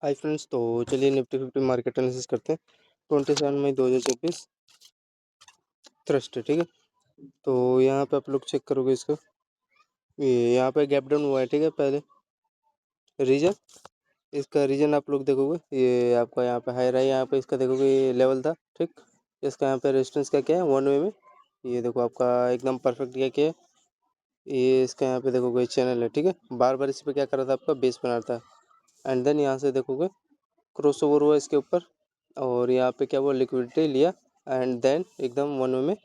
Hi friends, तो चलिए Nifty 50 market analysis करते हैं। 27 मई 2024 थर्सडे, ठीक है। तो यहाँ पे आप लोग चेक करोगे इसको, ये यहाँ पे गैप डाउन हुआ है, ठीक है। पहले रीजन, इसका रीजन आप लोग देखोगे, ये आपका यहाँ पे हाई रहा है, यहाँ पे इसका देखोगे ये लेवल था, ठीक। इसका यहाँ पे रेजिस्टेंस का क्या है, 1 वे में, ये देखो आपका एकदम परफेक्ट क्या है, ये इसका यहाँ पे देखोगे चैनल है, ठीक है। बार बार इस पर क्या कर रहा था, आपका बेस बना रहा था। एंड देन यहाँ से देखोगे क्रॉस ओवर हुआ इसके ऊपर, और यहाँ पे क्या हुआ, लिक्विडिटी लिया, एंड देन एकदम 1 वे में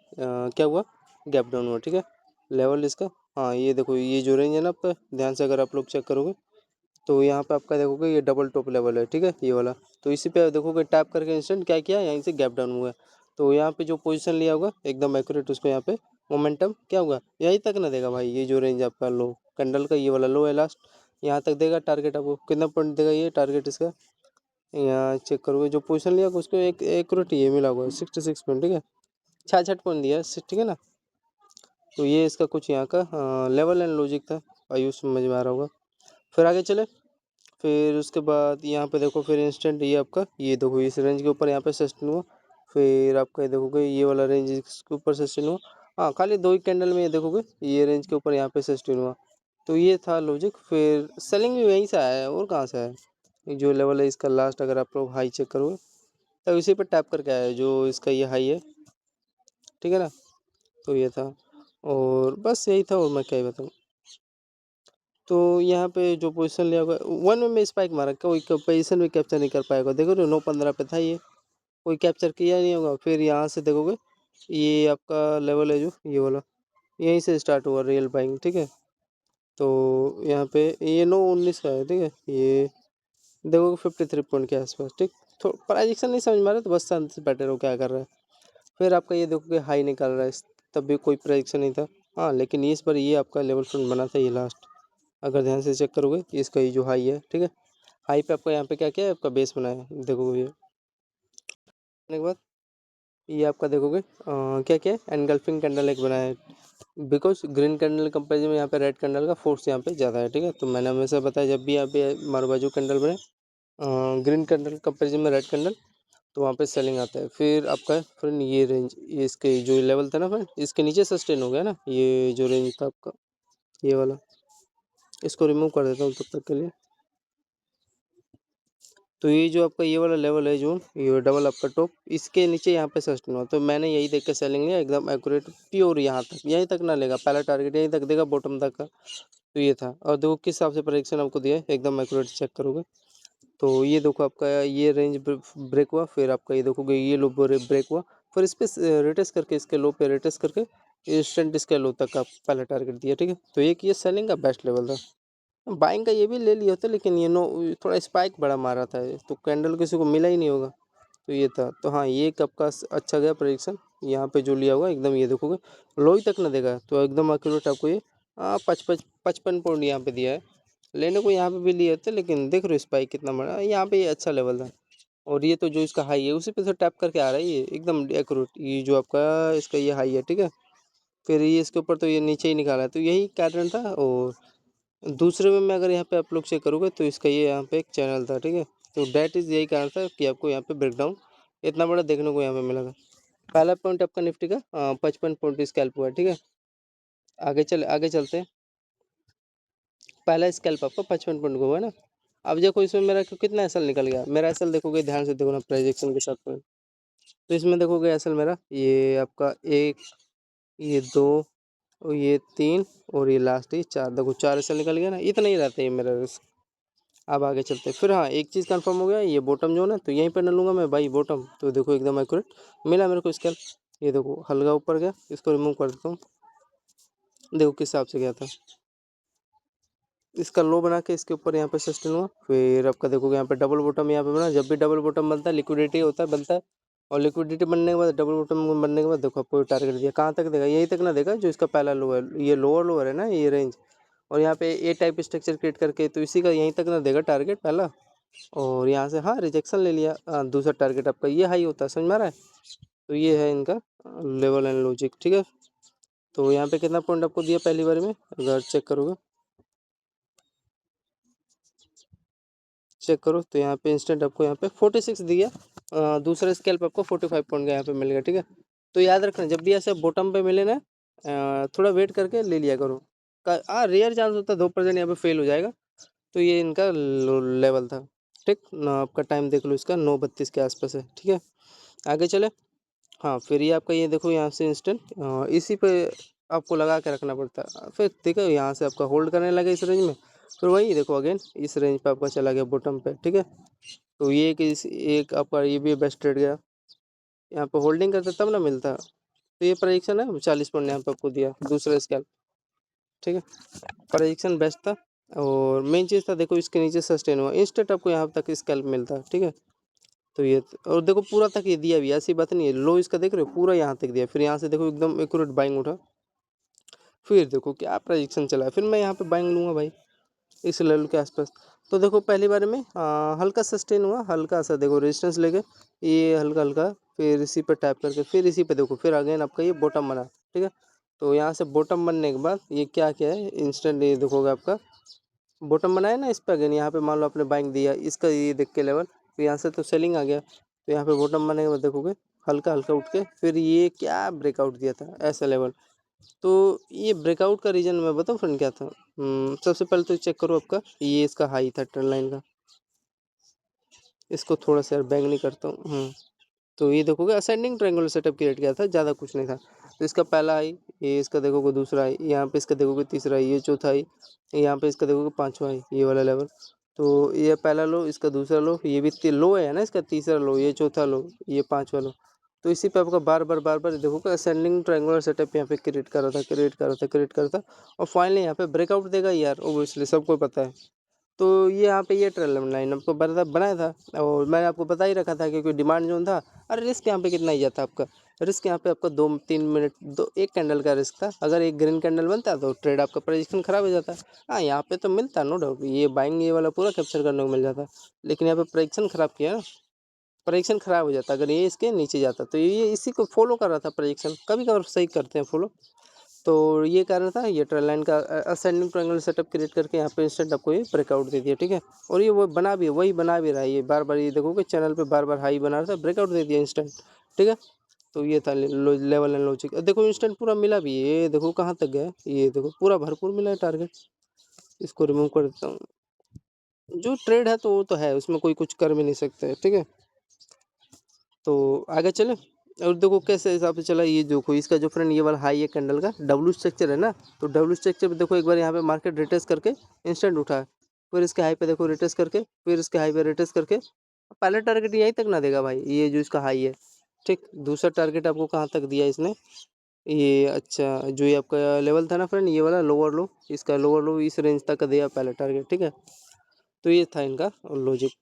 क्या हुआ, गैप डाउन हुआ, ठीक है। लेवल इसका, हाँ ये देखो, ये जो रेंज है ना आपका, ध्यान से अगर आप लोग चेक करोगे तो यहाँ पे आपका देखोगे ये डबल टॉप लेवल है, ठीक है, ये वाला। तो इसी पे देखोगे टैप करके इंस्टेंट क्या किया, यहीं से गैप डाउन हुआ है। तो यहाँ पे जो पोजीशन लिया होगा एकदम एक्यूरेट, उसको यहाँ पे मोमेंटम क्या होगा, यहीं तक ना देगा भाई। ये जो रेंज आपका लो कैंडल का, ये वाला लो है लास्ट, यहाँ तक देगा टारगेट। आपको कितना पॉइंट देगा ये टारगेट इसका, यहाँ चेक करोगे जो पोजीशन लिया उसको एक एक्यूरेट ये मिला हुआ है 66 पॉइंट, ठीक है। 66 पॉइंट दिया है, ठीक है ना। तो ये इसका कुछ यहाँ का लेवल एंड लॉजिक था, आयुष समझ में आ रहा होगा। फिर आगे चले, फिर उसके बाद यहाँ पे देखो, फिर इंस्टेंट ये आपका, ये देखो इस रेंज के ऊपर यहाँ पे सस्टेन हुआ। फिर आपका ये देखोगे ये वाला रेंज इसके ऊपर सस्टेन हुआ। हाँ, खाली दो ही कैंडल में ये देखोगे ये रेंज के ऊपर यहाँ पे सस्टेन हुआ। तो ये था लॉजिक। फिर सेलिंग भी वहीं से आया है, और कहाँ से आया है। ये जो लेवल है इसका लास्ट, अगर आप लोग हाई चेक करोगे तो इसी पर टैप करके आया है, जो इसका ये हाई है, ठीक है ना। तो ये था, और बस यही था, और मैं क्या ही बताऊँ। तो यहाँ पे जो पोजीशन लिया होगा 1 वे में स्पाइक मारा, कोई पोजीशन भी कैप्चर नहीं कर पाएगा। देखो 9:15 पे था ये, कोई कैप्चर किया नहीं होगा। फिर यहाँ से देखोगे ये आपका लेवल है जो ये वाला, यहीं से स्टार्ट हुआ रियल बाइंग, ठीक है। तो यहाँ पे ये 9:19 का है, ठीक है। ये देखोगे 53 पॉइंट के आसपास, ठीक। तो प्राइजेक्शन नहीं समझ में आ रहा तो बस शांति से बैठे रहो, क्या कर रहा है। फिर आपका ये देखोगे हाई निकाल रहा है, तब भी कोई प्राइजेक्शन नहीं था। हाँ, लेकिन इस बार ये आपका लेवल फ्रंट बना था, ये लास्ट अगर ध्यान से चेक करोगे, इसका ये जो हाई है, ठीक है। हाई पे आपका यहाँ पे क्या क्या है, आपका बेस बनाया है, देखोगे ये के बाद ये आपका देखोगे क्या क्या है, एनगल्फिंग कैंडल एक बनाया है। बिकॉज ग्रीन कैंडल कंपेरिजन में यहाँ पे रेड कैंडल का फोर्स यहाँ पे ज़्यादा है, ठीक है। तो मैंने हमेशा बताया, जब भी यहाँ पे हमारे बाजू कैंडल बने ग्रीन कैंडल कंपेरिजन में रेड कैंडल, तो वहाँ पे सेलिंग आता है। फिर आपका फ्रेंड ये रेंज, ये इसके जो लेवल था ना फ्रेंड, इसके नीचे सस्टेन हो गया ना, ये जो रेंज था आपका ये वाला, इसको रिमूव कर देता हूँ तब तक के लिए। तो ये जो आपका ये वाला लेवल है, जो ये डबल आपका टॉप, इसके नीचे यहाँ पे सस्टेन हुआ, तो मैंने यही देख के सेलिंग लिया, एकदम एक्यूरेट प्योर। यहाँ तक, यहीं तक ना लेगा, पहला टारगेट यहीं तक देगा, बॉटम तक का। तो ये था, और देखो किस हिसाब से प्रेडिक्शन आपको दिया है, एकदम एक्यूरेट चेक करोगे तो ये देखो आपका ये रेंज ब्रेक हुआ। फिर आपका ये देखोगे ये लो ब्रेक हुआ, फिर इस पे रिटेस्ट करके, इसके लो पे रिटेस्ट करके इंस्टेंट इसके लो तक का पहला टारगेट दिया, ठीक है। तो ये सेलिंग का बेस्ट लेवल था। बाइंग का ये भी ले लिया था, लेकिन ये नो थोड़ा स्पाइक बड़ा मारा था, तो कैंडल किसी को मिला ही नहीं होगा। तो ये था, तो हाँ ये कब का अच्छा गया प्रेडिक्शन। यहाँ पे जो लिया होगा एकदम, ये देखोगे लो ही तक ना देगा, तो एकदम एक्यूरेट आपको ये 55 पॉइंट यहाँ पे दिया है। लेने को यहाँ पे भी लिए थे, लेकिन देख रहे हो स्पाइक कितना बड़ा, यहाँ पे ये अच्छा लेवल था। और ये तो जो इसका हाई है उसी पे से टैप करके आ रहा है, ये एकदम एक्यूरेट, ये जो आपका इसका ये हाई है, ठीक है। फिर ये इसके ऊपर तो ये नीचे ही निकाला है, तो यही पैटर्न था। और दूसरे में अगर यहाँ पे आप लोग चेक करोगे तो इसका ये यहाँ पे एक चैनल था, ठीक है। तो डैट इज़ यही कारण था कि आपको यहाँ पे ब्रेकडाउन इतना बड़ा देखने को यहाँ पे मिला था। पहला पॉइंट आपका निफ्टी का 55 पॉइंट स्कैल्प हुआ, ठीक है। आगे चलते हैं। पहला स्कैल्प आपका 55 पॉइंट का हुआ ना। अब देखो इसमें मेरा कितना एसएल निकल गया, मेरा एसएल देखोगे ध्यान से देखो ना, प्रोजेक्शन के साथ में। तो इसमें देखोगे एसएल मेरा ये आपका एक, ये दो, और ये तीन, और ये लास्ट ये चार, देखो 4 एसएल निकल गया ना, इतना ही रहता है ये मेरा रिस्क। अब आगे चलते हैं। फिर हाँ, एक चीज़ कंफर्म हो गया, ये बॉटम जो है, तो यहीं पर न लूँगा मैं भाई बॉटम। तो देखो एकदम एक्यूरेट मिला मेरे को स्केल, ये देखो हल्का ऊपर गया, इसको रिमूव कर देता हूँ। देखो किस हिसाब से गया था, इसका लो बना के इसके ऊपर यहाँ पे सस्टेन हुआ। फिर आपका देखोगे यहाँ पे डबल बॉटम यहाँ पे बना। जब भी डबल बॉटम बनता है लिक्विडिटी होता है, बनता है, और लिक्विडिटी बनने के बाद, डबल बॉटम बनने के बाद देखो आपको टारगेट दिया, कहाँ तक देगा, यहीं तक ना देगा, जो इसका पहला लो है, ये लोअर है ना ये रेंज, और यहाँ पे ए टाइप स्ट्रक्चर क्रिएट करके, तो इसी का यहीं तक ना देगा टारगेट पहला। और यहाँ से हाँ रिजेक्शन ले लिया, दूसरा टारगेट आपका ये हाई होता है, समझ में आ रहा है। तो ये है इनका लेवल एंड लॉजिक, ठीक है। तो यहाँ पे कितना पॉइंट आपको दिया पहली बार में, अगर चेक करोगे चेक करो तो यहाँ पे इंस्टेंट आपको यहाँ पे 46 दिया, दूसरा स्केल्प आपको 45 पॉइंट का यहाँ पे मिलेगा, ठीक है। तो याद रखना जब भी ऐसे बॉटम पे मिले ना, थोड़ा वेट करके ले लिया करो। हाँ रेयर चांस होता है 2% यहाँ पे फेल हो जाएगा। तो ये इनका लेवल था, ठीक ना। आपका टाइम देख लो, इसका 9:32 के आसपास है, ठीक है। आगे चले। हाँ फिर ये आपका ये देखो यहाँ से इंस्टेंट इसी पे आपको लगा के रखना पड़ता है। फिर देखो यहाँ से आपका होल्ड करने लगा इस रेंज में, फिर वही देखो अगेन इस रेंज पे आपका चला गया बॉटम पे, ठीक है। तो ये एक आपका ये भी बेस्ट ट्रेड गया, यहाँ पे होल्डिंग करता तब ना मिलता। तो ये प्रोजेक्शन है 40 पॉइंट यहाँ पे आपको दिया दूसरा स्कैल्प, ठीक है। प्रोजेक्शन बेस्ट था और मेन चीज़ था देखो इसके नीचे सस्टेन हुआ, इंस्टेंट आपको यहाँ तक स्कैल्प मिलता, ठीक है। तो ये और देखो पूरा तक ये दिया भी, ऐसी बात नहीं है। लो इसका देख रहे हो पूरा यहाँ तक दिया, फिर यहाँ से देखो एकदम एक्यूरेट बाइंग उठा, फिर देखो क्या प्रोजेक्शन चला है, फिर मैं यहाँ पे बाइंग लूँगा भाई इस लेवल के आसपास। तो देखो पहली बार में हल्का सस्टेन हुआ, हल्का सा देखो रेजिस्टेंस लेके ये हल्का हल्का, फिर इसी पे टैप करके फिर इसी पे देखो, फिर अगेन आपका ये बॉटम बना, ठीक है। तो यहाँ से बॉटम बनने के बाद ये क्या क्या है इंस्टेंट ये देखोगे आपका बॉटम बनाया ना, इस पे अगेन यहाँ पे मान लो आपने बाइंग दिया इसका ये देख के लेवल, तो यहाँ से तो सेलिंग आ गया, तो यहाँ पे बॉटम बने के बाद देखोगे हल्का हल्का उठ के फिर ये क्या ब्रेकआउट दिया था ऐसा लेवल। तो ये ब्रेकआउट का रीजन मैं बताऊँ फ्रेंड क्या था। सबसे पहले तो चेक करो आपका ये इसका हाई था ट्रेंड लाइन का, इसको थोड़ा सा यार बैंग नहीं करता हूँ। तो ये देखोगे असेंडिंग ट्रायंगुलर सेटअप क्रिएट किया था, ज़्यादा कुछ नहीं था। तो इसका पहला आई, ये इसका देखोगे दूसरा आई, यहाँ पे इसका देखोगे तीसरा आई, ये चौथा आई, यहाँ पे इसका देखोगे पांचवा आई, ये वाला लेवल। तो ये पहला लो, इसका दूसरा लो, ये भी लो है ना, इसका तीसरा लो, ये चौथा लो, ये पांचवा लो। तो इसी पे आपका बार बार देखोगे असेंडिंग ट्रायंगुलर सेटअप यहाँ पे क्रिएट कर रहा था, क्रिएट कर रहा था, क्रिएट कर रहा था, और फाइनली यहाँ पे ब्रेकआउट देगा यार, ओबियसली सबको पता है। तो ये यहाँ पे ये ट्रेल लाइन आपको बनाया था और मैंने आपको बता ही रखा था क्योंकि डिमांड जोन था। अरे रिस्क यहाँ पे कितना ही जाता आपका, रिस्क यहाँ पे आपका 2-3 मिनट एक कैंडल का रिस्क था। अगर एक ग्रीन कैंडल बनता तो ट्रेड आपका पोजीशन खराब हो जाता। हाँ यहाँ पे तो मिलता नो डाउट, ये बाइंग ये वाला पूरा कैप्चर करने को मिल जाता, लेकिन यहाँ पे प्रोजेक्शन खराब किया ना, प्रोजेक्शन खराब हो जाता अगर ये इसके नीचे जाता। तो ये इसी को फॉलो कर रहा था, प्रोजेक्शन कभी कभार सही करते हैं फॉलो। तो ये कारण था, ये ट्रेल लाइन का असेंडिंग ट्रायंगल सेटअप क्रिएट करके यहाँ पे इंस्टेंट आपको ये ब्रेकआउट दे दिया, ठीक है। और ये वो बना भी वही बना भी रहा है, ये बार बार ये देखोगे चैनल पे बार बार हाई बना रहा था, ब्रेकआउट दे दिया इंस्टेंट, ठीक है। तो ये था लेवल एंड लॉजिक। देखो इंस्टेंट पूरा मिला भी, ये देखो कहाँ तक गया, ये देखो पूरा भरपूर मिला है टारगेट। इसको रिमूव कर देता हूँ, जो ट्रेड है तो वो तो है, उसमें कोई कुछ कर भी नहीं सकते, ठीक है। तो आगे चले और देखो कैसे हिसाब से चला। ये देखो इसका जो फ्रेंड ये वाला हाई है कैंडल का डब्ल्यू स्ट्रक्चर है ना, तो डब्ल्यू स्ट्रक्चर पे देखो एक बार यहाँ पे मार्केट रिटेस्ट करके इंस्टेंट उठा है, फिर इसके हाई पे देखो रिटेस्ट करके, फिर इसके हाई पे रिटेस्ट करके पहले टारगेट यहीं तक ना देगा भाई, ये जो इसका हाई है, ठीक। दूसरा टारगेट आपको कहाँ तक दिया इसने, ये अच्छा जो ये आपका लेवल था ना फ्रेंड ये वाला लोअर लो, इसका लोअर लो इस रेंज तक का दिया पहले टारगेट, ठीक है। तो ये था इनका लॉजिक।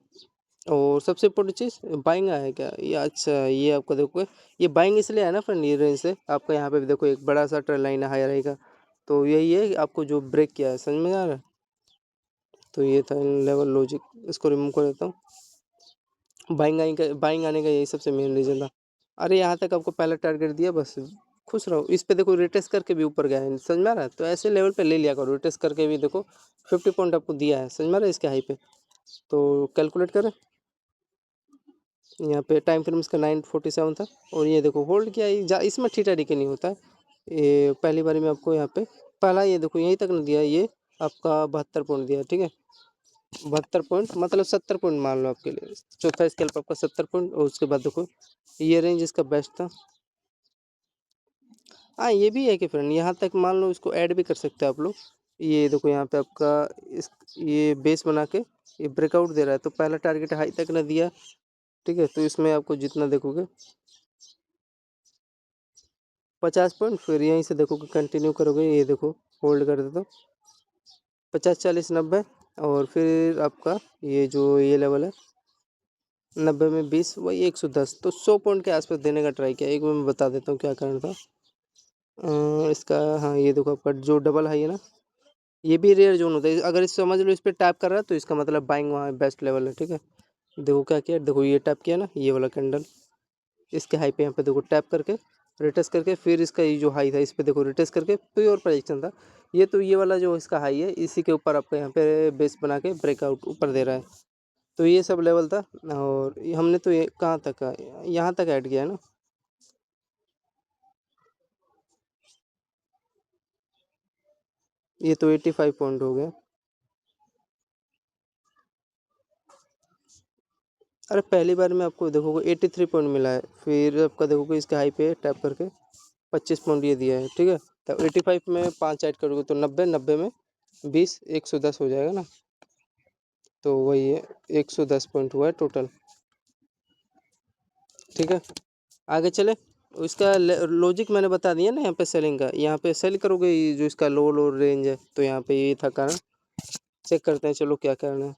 और सबसे इम्पोर्टेंट चीज़ बाइंग है क्या, ये अच्छा ये आपका देखो ये बाइंग इसलिए है ना फ्रेंड, ये रेंज से आपका यहाँ पे भी देखो एक बड़ा सा ट्रेल लाइन है हाई रहेगा। तो यही है आपको जो ब्रेक किया है, समझ में आ रहा है। तो ये था लेवल लॉजिक, इसको रिमूव कर देता हूँ। बाइंग आने का यही सबसे मेन रीज़न था। अरे यहाँ तक आपको पहला टारगेट दिया, बस खुश रहो। इस पे देखो रिटेस्ट करके भी ऊपर गया है, समझ में आ रहा है। तो ऐसे लेवल पे ले लिया करो, रिटेस्ट करके भी देखो 50 पॉइंट आपको दिया है, समझ में आ रहा है इसके हाई पे। तो कैलकुलेट करें, यहाँ पे टाइम फ्रेम इसका 9:47 था और ये देखो होल्ड किया इसमें थीटा डीके नहीं होता है। ये पहली बारी में आपको यहाँ पे पहला ये देखो यहीं तक न दिया, ये आपका 72 पॉइंट दिया, ठीक है। 72 पॉइंट मतलब 70 पॉइंट मान लो आपके लिए, चौथा स्केल पर आपका 70 पॉइंट। और उसके बाद देखो ये रेंज इसका बेस्ट था। हाँ ये भी है कि फ्रेंड यहाँ तक मान लो इसको ऐड भी कर सकते हैं आप लोग। ये देखो यहाँ पे आपका इस ये बेस बना के ये ब्रेकआउट दे रहा है, तो पहला टारगेट हाई तक न दिया, ठीक है। तो इसमें आपको जितना देखोगे 50 पॉइंट, फिर यहीं से देखोगे कंटिन्यू करोगे, ये देखो होल्ड कर दे तो 50 40 90, और फिर आपका ये जो ये लेवल है 90 में 20 वही 110, तो 100 पॉइंट के आसपास देने का ट्राई किया। एक बार मैं बता देता हूँ क्या कारण था। इसका हाँ ये देखो आपका जो डबल हाई है ना, ये भी रेयर जोन होता है। अगर इस समझ लो इस पर टैप कर रहा है तो इसका मतलब बाइंग वहाँ बेस्ट लेवल है, ठीक है। देखो क्या किया, देखो ये टैप किया ना ये वाला कैंडल, इसके हाई पे यहाँ पे देखो टैप करके रिटेस्ट करके, फिर इसका ये जो हाई था इस पे देखो रिटेस्ट करके प्योर प्रोजेक्शन था ये। तो ये वाला जो इसका हाई है इसी के ऊपर आपका यहाँ पे बेस बना के ब्रेकआउट ऊपर दे रहा है। तो ये सब लेवल था। और हमने तो ये कहाँ तक का यहाँ तक ऐड किया है ना। ये तो 85 पॉइंट हो गया। अरे पहली बार में आपको देखोगे 83 पॉइंट मिला है, फिर आपका देखोगे इसके हाई पे टैप करके 25 पॉइंट ये दिया है, ठीक है। तो 85 में 5 ऐड करोगे तो 90, 90 में 20, 110 हो जाएगा ना। तो वही है, 110 पॉइंट हुआ है टोटल, ठीक है। आगे चले। इसका लॉजिक मैंने बता दिया ना, यहाँ पे सेलिंग का, यहाँ पे सेल करोगे ये जो इसका लो लो रेंज है, तो यहाँ पे ये था कारण। चेक करते हैं चलो क्या करना है।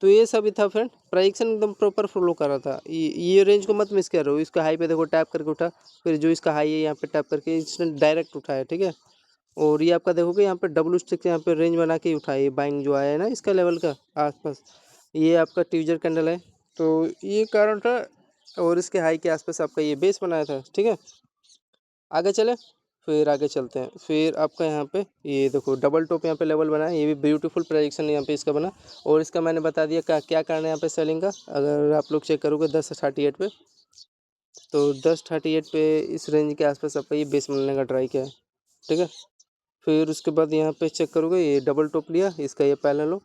तो ये सब ही था फ्रेंड, प्राइडिक्शन एकदम प्रॉपर फॉलो कर रहा था। ये रेंज को मत मिस कर रहे हो। इसका हाई पे देखो टैप करके उठा, फिर जो इसका हाई है यहाँ पे टैप करके इसने डायरेक्ट उठाया, ठीक है। और ये आपका देखोगे यहाँ पे डब्ल्यू स्टिक यहाँ पे रेंज बना के ही उठाया, ये बाइंग जो आया है ना इसका लेवल का आसपास, ये आपका ट्यूजर कैंडल है। तो ये कारण था, और इसके हाई के आसपास आपका ये बेस बनाया था, ठीक है। आगे चले। फिर आगे चलते हैं, फिर आपका यहाँ पे ये देखो डबल टॉप यहाँ पे लेवल बना है, ये भी ब्यूटीफुल प्रोजेक्शन यहाँ पे इसका बना। और इसका मैंने बता दिया क्या क्या कारण है यहाँ पे सेलिंग का। अगर आप लोग चेक करोगे 1038 पे, तो 1038 पे इस रेंज के आसपास आपका ये बेस बनने का ट्राई किया है, ठीक है। फिर उसके बाद यहाँ पे चेक करोगे ये डबल टॉप लिया, इसका ये पहला लो,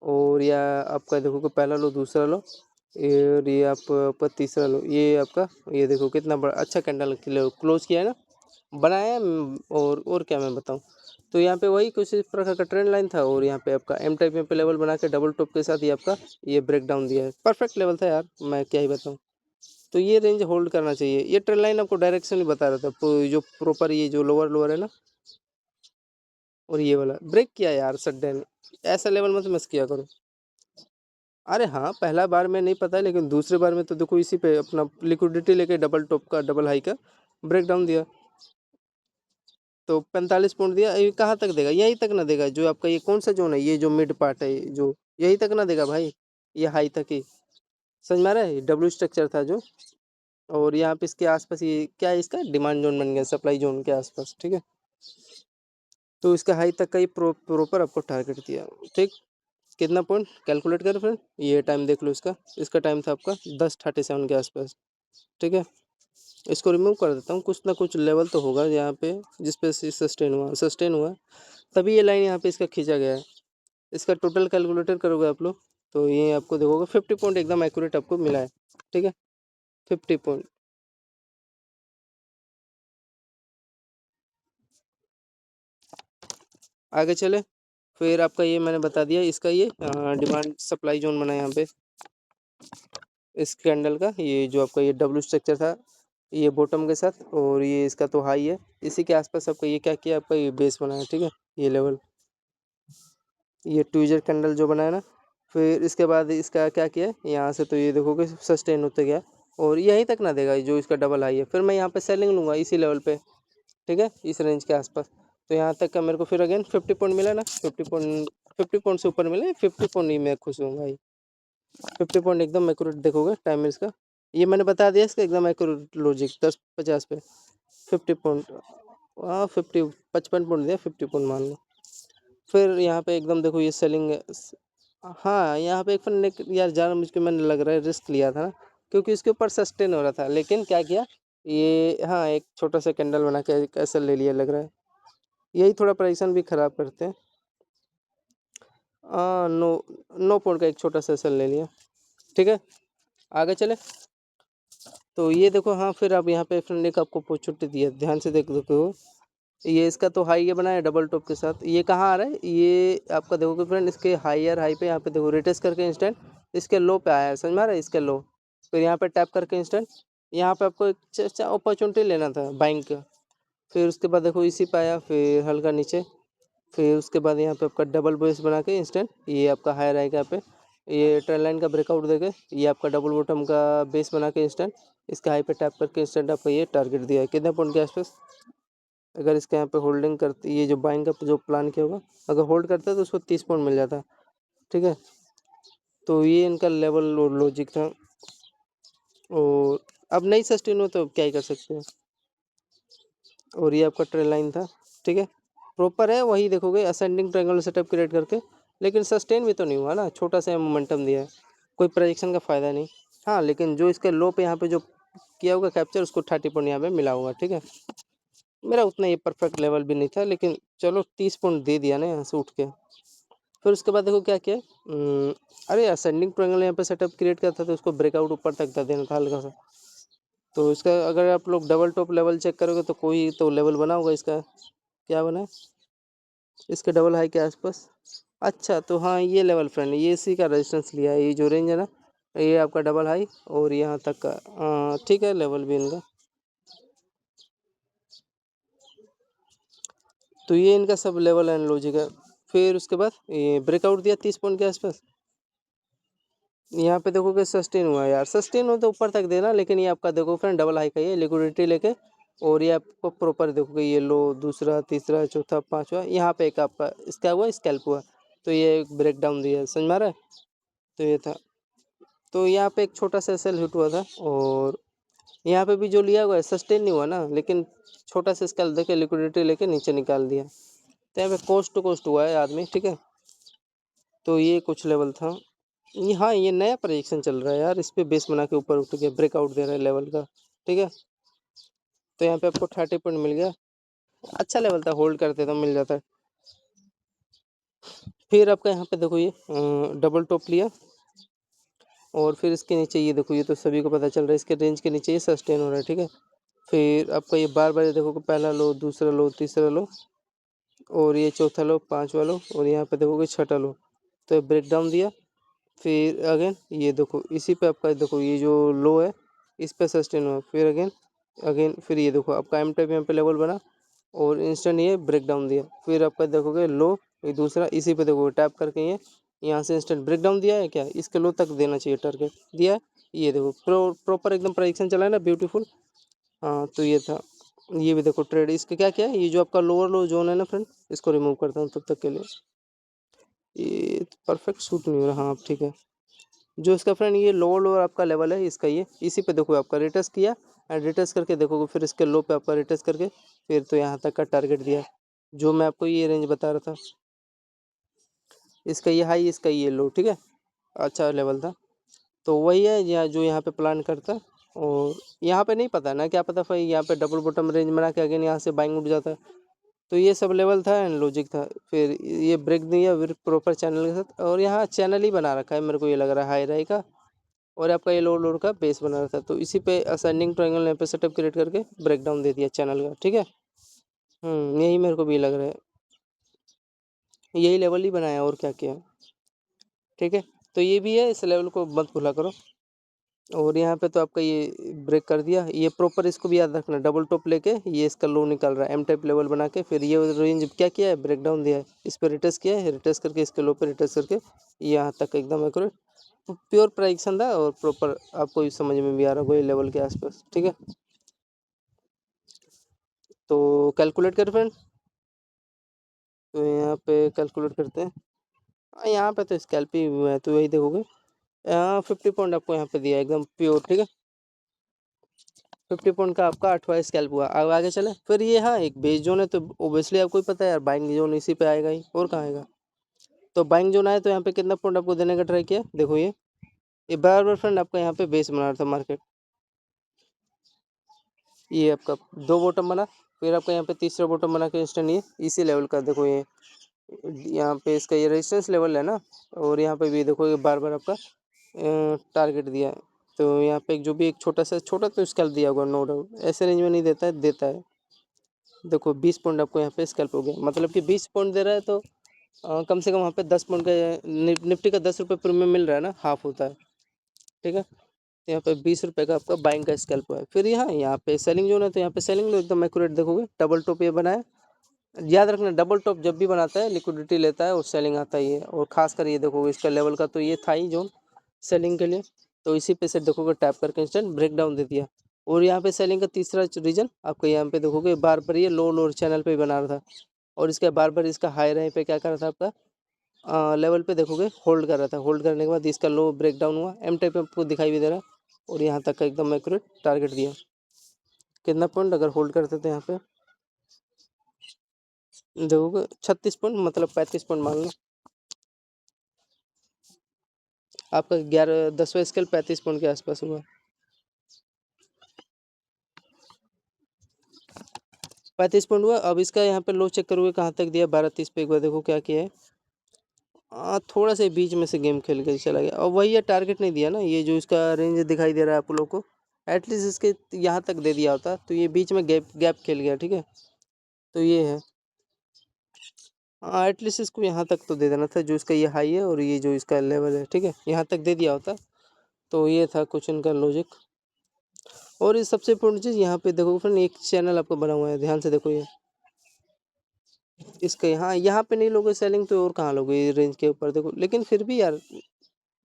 और या आपका देखोगे पहला लो, दूसरा लो, और ये आपका तीसरा लो, ये आपका ये देखो कितना बड़ा अच्छा कैंडल क्लोज किया है ना, बनाया है। और क्या मैं बताऊँ। तो यहाँ पे वही कुछ इस प्रकार का ट्रेंड लाइन था, और यहाँ पे आपका एम टाइप में पे लेवल बना के डबल टॉप के साथ ये आपका ये ब्रेक डाउन दिया है। परफेक्ट लेवल था यार, मैं क्या ही बताऊँ। तो ये रेंज होल्ड करना चाहिए। ये ट्रेंड लाइन आपको डायरेक्शन ही बता रहा था, जो प्रॉपर ये जो लोअर लोअर है ना, और ये वाला ब्रेक किया यार सडन। ऐसा लेवल मत मिस किया करो। अरे हाँ, पहला बार में नहीं पता है, लेकिन दूसरे बार में तो देखो इसी पे अपना लिक्विडिटी लेके डबल टॉप का डबल हाई का ब्रेक डाउन दिया। तो 45 पॉइंट दिया, ये कहाँ तक देगा, यहीं तक ना देगा। जो आपका ये कौन सा जोन है, ये जो मिड पार्ट है जो, यहीं तक ना देगा भाई, ये हाई तक ही। समझ में आ रहा है, डब्ल्यू स्ट्रक्चर था जो। और यहाँ पे इसके आसपास ये क्या है, इसका डिमांड जोन बन गया, सप्लाई जोन के आसपास, ठीक है। तो इसका हाई तक का ही प्रॉपर आपको टारगेट दिया, ठीक। कितना पॉइंट कैलकुलेट कर फ्रेंड, ये टाइम देख लो इसका। इसका टाइम था आपका 10:37 के आसपास, ठीक है। इसको रिमूव कर देता हूँ, कुछ ना कुछ लेवल तो होगा यहाँ पे जिस पे सस्टेन हुआ, तभी ये लाइन यहाँ पे इसका खींचा गया है। इसका टोटल कैलकुलेटर करोगे आप लोग, तो ये आपको देखोगे 50 पॉइंट एकदम एक्यूरेट आपको मिला है, ठीक है। 50 पॉइंट। आगे चले। फिर आपका ये मैंने बता दिया, इसका ये डिमांड सप्लाई जोन बना है यहाँ पे इस कैंडल का, ये जो आपका ये डब्ल्यू स्ट्रक्चर था, ये बॉटम के साथ, और ये इसका तो हाई है। इसी के आसपास आपका ये क्या किया, आपका ये बेस बना है, ठीक है। ये लेवल, ये ट्विजर कैंडल जो बनाया ना, फिर इसके बाद इसका क्या किया है, यहाँ से तो ये देखोगे सस्टेन होते गया, और यहीं तक ना देगा जो इसका डबल हाई है। फिर मैं यहाँ पे सेलिंग लूँगा इसी लेवल पे, ठीक है, इस रेंज के आसपास। तो यहाँ तक का मेरे को फिर अगेन 50 पॉइंट मिला ना, 50 पॉइंट से ऊपर मिले, 50 पॉइंट ही मैं खुश हूँ भाई। 50 पॉइंट एकदम एक्यूरेट देखोगे टाइम इसका, ये मैंने बता दिया इसका एकदम एक्यूरेट लॉजिक 10-50 पे 50 पॉइंट। हाँ 50, 55 पॉइंट दिया, 50 पॉइंट मान लो। फिर यहाँ पे एकदम देखो ये सेलिंग है। हाँ यहाँ पे एक फिर यार जान मुझको मैंने लग रहा है रिस्क लिया था ना, क्योंकि इसके ऊपर सस्टेन हो रहा था, लेकिन क्या किया ये, हाँ एक छोटा सा कैंडल बना के ऐसा ले लिया लग रहा है। यही थोड़ा प्राइसन भी खराब करते हैं। हाँ नो, 9 पॉइंट का एक छोटा सा ऐसा ले लिया, ठीक है। आगे चले। तो ये देखो, हाँ फिर अब यहाँ पे फ्रेंड एक आपको अपॉर्चुनिटी दिया, ध्यान से देख देखो। ये इसका तो हाई ये बना है डबल टॉप के साथ, ये कहाँ आ रहा है, ये आपका देखोगे फ्रेंड इसके हाईयर हाई पे यहाँ पे देखो रिटेस्ट करके इंस्टेंट इसके लो पे आया है, समझ में आ रहा है, इसके लो। फिर यहाँ पे टैप करके इंस्टेंट यहाँ पे आपको एक अपॉर्चुनिटी लेना था बाइंग का। फिर उसके बाद देखो इसी पे आया, फिर हल्का नीचे, फिर उसके बाद यहाँ पे आपका डबल बेस बना के इंस्टेंट ये आपका हायर आएगा यहाँ पे, ये ट्रेंड लाइन का ब्रेकआउट देके ये आपका डबल बॉटम का बेस बना के इंस्टेंट इसके हाई पे टैप करके इंस्टेंट आपका ये टारगेट दिया है कितने पॉइंट के आसपास। अगर इसके यहाँ पे होल्डिंग करती, ये जो बाइंग का जो प्लान किया होगा, अगर होल्ड करता है तो उसको 30 पॉइंट मिल जाता, ठीक है। तो ये इनका लेवल और लॉजिक था, और अब नहीं सस्टेन हो तो अब क्या ही कर सकते हैं। और ये आपका ट्रेंड लाइन था, ठीक है, प्रॉपर है, वही देखोगे असेंडिंग ट्रायंगल सेटअप क्रिएट करके, लेकिन सस्टेन भी तो नहीं हुआ ना, छोटा सा मोमेंटम दिया है। कोई प्रोजेक्शन का फ़ायदा नहीं। हाँ, लेकिन जो इसके लो पे यहाँ पे जो किया होगा कैप्चर, उसको 30 पॉइंट यहाँ पे मिला होगा, ठीक है। मेरा उतना ये परफेक्ट लेवल भी नहीं था, लेकिन चलो 30 पॉइंट दे दिया ना यहाँ से उठ के। फिर उसके बाद देखो क्या किया, अरे असेंडिंग ट्रायंगल यहाँ पे सेटअप क्रिएट करता था, तो उसको ब्रेकआउट ऊपर तक था देना था हल्का सा। तो इसका अगर आप लोग डबल टॉप लेवल चेक करोगे तो कोई तो लेवल बना होगा इसका। क्या बना है इसके डबल हाई के आसपास? अच्छा, तो हाँ ये लेवल फ्रेंड, ये इसी का रेजिस्टेंस लिया है, ये जो रेंज है ना, ये आपका डबल हाई और यहाँ तक का ठीक है लेवल भी इनका। तो ये इनका सब लेवल एंड लॉजिक है। फिर उसके बाद ये ब्रेकआउट दिया 30 पॉइंट के आसपास। यहाँ पे देखोगे सस्टेन हुआ यार, सस्टेन हो तो ऊपर तक देना, लेकिन ये आपका देखो फ्रेंड डबल हाई का ये लिक्विडिटी लेके, और ये आपको प्रॉपर देखोगे ये लो, दूसरा, तीसरा, चौथा, पांचवा, यहाँ पे एक आपका इसका हुआ स्कैल्प हुआ, तो ये एक ब्रेक डाउन दिया, समझ में आ रहा है। तो ये था, तो यहाँ पे एक छोटा सा सेल हिट हुआ था, और यहाँ पे भी जो लिया हुआ है सस्टेन नहीं हुआ ना, लेकिन छोटा सा स्कैल्प देके लिक्विडिटी लेके नीचे निकाल दिया, तो यहाँ पे कोस्ट टू कोस्ट हुआ है आदमी, ठीक है। तो ये कुछ लेवल था ये। हाँ, ये नया प्रोजेक्शन चल रहा है यार, इस पे बेस बना के ऊपर उठ के ब्रेकआउट दे रहा है लेवल का, ठीक है। तो यहाँ पे आपको 30 पॉइंट मिल गया, अच्छा लेवल था, होल्ड करते तो मिल जाता है। फिर आपका यहाँ पे देखो ये डबल टॉप लिया, और फिर इसके नीचे ये देखो, ये तो सभी को पता चल रहा है, इसके रेंज के नीचे ये सस्टेन हो रहा है, ठीक है। फिर आपका ये बार बार देखो कि पहला लो, दूसरा लो, तीसरा लो, और ये चौथा लो, पांचवा लो, और यहाँ पे देखोगे छठा लो, तो ब्रेक डाउन दिया। फिर अगेन ये देखो, इसी पे आपका देखो ये जो लो है इस पे सस्टेन हुआ, फिर अगेन अगेन, फिर ये देखो आपका एम टाइप यहाँ पे लेवल बना, और इंस्टेंट ये ब्रेक डाउन दिया। फिर आपका देखोगे लो, ये दूसरा, इसी पे देखोगे टैप करके ये यहाँ से इंस्टेंट ब्रेक डाउन दिया है क्या, इसके लो तक देना चाहिए टारगेट, दिया है। ये देखो प्रॉपर एकदम प्रेडिक्शन चला है ना, ब्यूटीफुल। हाँ, तो ये था। ये भी देखो ट्रेड, इसका क्या क्या है, ये जो आपका लोअर लो जोन है ना फ्रेंड, इसको रिमूव करता हूँ तब तक के लिए। ये परफेक्ट सूट नहीं हो रहा, हाँ ठीक है। जो इसका फ्रेंड ये लोअर आपका लेवल है इसका, ये इसी पे देखो आपका रिटेस्ट किया, एंड रिटेस्ट करके देखोगे, फिर इसके लो पे आपका रिटेस्ट करके, फिर तो यहाँ तक का टारगेट दिया, जो मैं आपको ये रेंज बता रहा था, इसका ये हाई, इसका ये लो, ठीक है। अच्छा लेवल था, तो वही है जो यहाँ पे प्लान करता है। और यहाँ पे नहीं पता ना, क्या पता भाई यहाँ पे डबल बॉटम रेंज बना के अगेन यहाँ से बाइंग उठ जाता है। तो ये सब लेवल था एंड लॉजिक था। फिर ये ब्रेक दिया फिर प्रॉपर चैनल के साथ, और यहाँ चैनल ही बना रखा है मेरे को ये लग रहा है हाई राई का, और आपका ये लोअर लोअर का बेस बना रहा था, तो इसी पे असेंडिंग ट्रायंगल यहाँ पे सेटअप क्रिएट करके ब्रेक डाउन दे दिया चैनल का, ठीक है। यही मेरे को भी लग रहा है, यही लेवल ही बनाया और क्या किया, ठीक है। तो ये भी है, इस लेवल को मत भूला करो। और यहाँ पे तो आपका ये ब्रेक कर दिया, ये प्रॉपर इसको भी याद रखना, डबल टॉप लेके ये इसका लो निकल रहा है, एम टाइप लेवल बना के, फिर ये रेंज क्या किया है, ब्रेक डाउन दिया है, इस पर रिटेस्ट किया है, रिटेस्ट करके इसके लो पे रिटेस्ट करके यहाँ तक एकदम एक्यूरेट प्योर प्राइक्सन था, और प्रॉपर आपको ये समझ में भी आ रहा होगा ये लेवल के आसपास, ठीक है। तो कैलकुलेट कर फ्रेंड, तो यहाँ पे कैलकुलेट करते हैं। यहाँ पे तो स्कैल्प ही हुआ है, तो यही देखोगे, यहाँ 50 पॉइंट आपको यहाँ पे दिया एकदम प्योर, ठीक है। 50 पॉइंट का आपका 8वां स्कैल्प हुआ। अब आगे चले, फिर ये हाँ एक बेस जोन है, तो ओबियसली आपको ही पता है यार, बाइंग जोन इसी पे आएगा ही, और कहाँ आएगा। तो बाइंग जोन आया तो यहाँ पे कितना पॉइंट आपको देने का ट्राई किया, देखो ये बार बार फ्रेंड आपका यहाँ पे बेस बना रहा था मार्केट, ये आपका दो बॉटम बना, फिर आपका यहाँ पे तीसरा बॉटम बना के इंस्टेंट ये इसी लेवल का देखो, ये यहाँ पे इसका ये रेजिस्टेंस लेवल है ना, और यहाँ पे भी देखो ये बार बार आपका टारगेट दिया है। तो यहाँ पे जो भी एक छोटा तो स्कैल्प दिया होगा, नो डाउट, ऐसे रेंज में नहीं देता है, देता है। देखो 20 पॉइंट आपको यहाँ पे स्कैल्प हो गया, मतलब कि 20 पॉइंट दे रहा है, तो कम से कम वहाँ पे 10 पॉइंट का निफ्टी का 10 रुपये प्रीमियम मिल रहा है ना, हाफ होता है, ठीक है। तो यहाँ पे 20 रुपये का आपका बाइंग का स्कैल्प हुआ है। फिर यहाँ पे सेलिंग जोन है, तो यहाँ पे सेलिंग लो एकदम एक्यूरेट देखोगे, डबल टॉप ये बनाया, याद रखना डबल टॉप जब भी बनाता है लिक्विडिटी लेता है और सेलिंग आता ही है, और खासकर ये देखोगे इसका लेवल का, तो ये था ही जोन सेलिंग के लिए, तो इसी पे से देखोगे टैप करके इंस्टेंट ब्रेक डाउन दे दिया। और यहाँ पे सेलिंग का तीसरा रीजन आपको यहाँ पे देखोगे बार बार ये लो लोअर चैनल पे बना रहा था, और इसके बार बार इसका हाई रहे पे क्या कर रहा था आपका लेवल पे देखोगे होल्ड कर रहा था, होल्ड करने के बाद इसका लो ब्रेक डाउन हुआ, एम टाइप आपको दिखाई भी दे रहा है, और यहाँ तक का एकदम एक्यूरेट टारगेट दिया। कितना पॉइंट अगर होल्ड करते थे यहाँ पे, देखोगे 36 पॉइंट, मतलब 35 पॉइंट मान लो। आपका 10वां स्केल 35 पॉइंट के आसपास हुआ। 35 पॉइंट हुआ। अब इसका यहाँ पे लो चेक करोगे कहाँ तक दिया, 12:30 पे। एक बार देखो क्या किया है। थोड़ा सा बीच में से गेम खेल के चला गया, और वही ये टारगेट नहीं दिया ना, ये जो इसका रेंज दिखाई दे रहा है आप लोग को, एटलीस्ट इसके यहाँ तक दे दिया होता तो ये बीच में गैप गैप खेल गया, ठीक है। तो ये है, एटलीस्ट इसको यहाँ तक तो दे देना था, जो इसका ये हाई है और ये जो इसका लेवल है, ठीक है, यहाँ तक दे दिया होता। तो ये था कुछ इनका लॉजिक। और इस सबसे इम्पोर्टेंट चीज़ यहाँ पे देखो फ्रेंड, एक चैनल आपको बना हुआ है, ध्यान से देखो ये इसका यहाँ पे नहीं लोगे सेलिंग तो और कहाँ लोगे, ये रेंज के ऊपर देखो। लेकिन फिर भी यार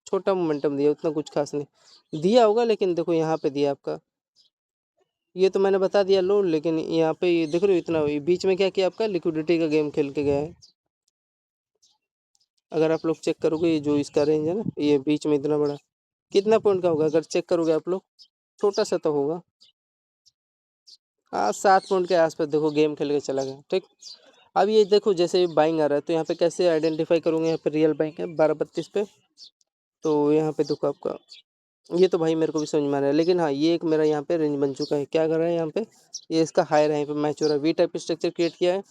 छोटा मोमेंटम दिया, उतना कुछ खास नहीं दिया होगा, लेकिन देखो यहाँ पे दिया आपका, ये तो मैंने बता दिया लो, लेकिन यहाँ पे ये देख रहे हो इतना, ये बीच में क्या किया आपका, लिक्विडिटी का गेम खेल के गया है। अगर आप लोग चेक करोगे ये जो इसका रेंज है ना, ये बीच में इतना बड़ा कितना पॉइंट का होगा, अगर चेक करोगे आप लोग, छोटा सा तो होगा। 7 पॉइंट के आसपास देखो गेम खेल के चला गया, ठीक। अब ये देखो जैसे बाइंग आ रहा है, तो यहाँ पे कैसे आइडेंटिफाई करूँगा, यहाँ पे रियल बाइंग है 12:32 पे। तो यहाँ पे देखो आपका, ये तो भाई मेरे को भी समझ में आ रहा है, लेकिन हाँ ये एक मेरा यहाँ पे रेंज बन चुका है। क्या कर रहा है यहाँ पे, ये इसका हायर है, यहाँ पे मैच हो रहा है, वी टाइप स्ट्रक्चर क्रिएट किया है,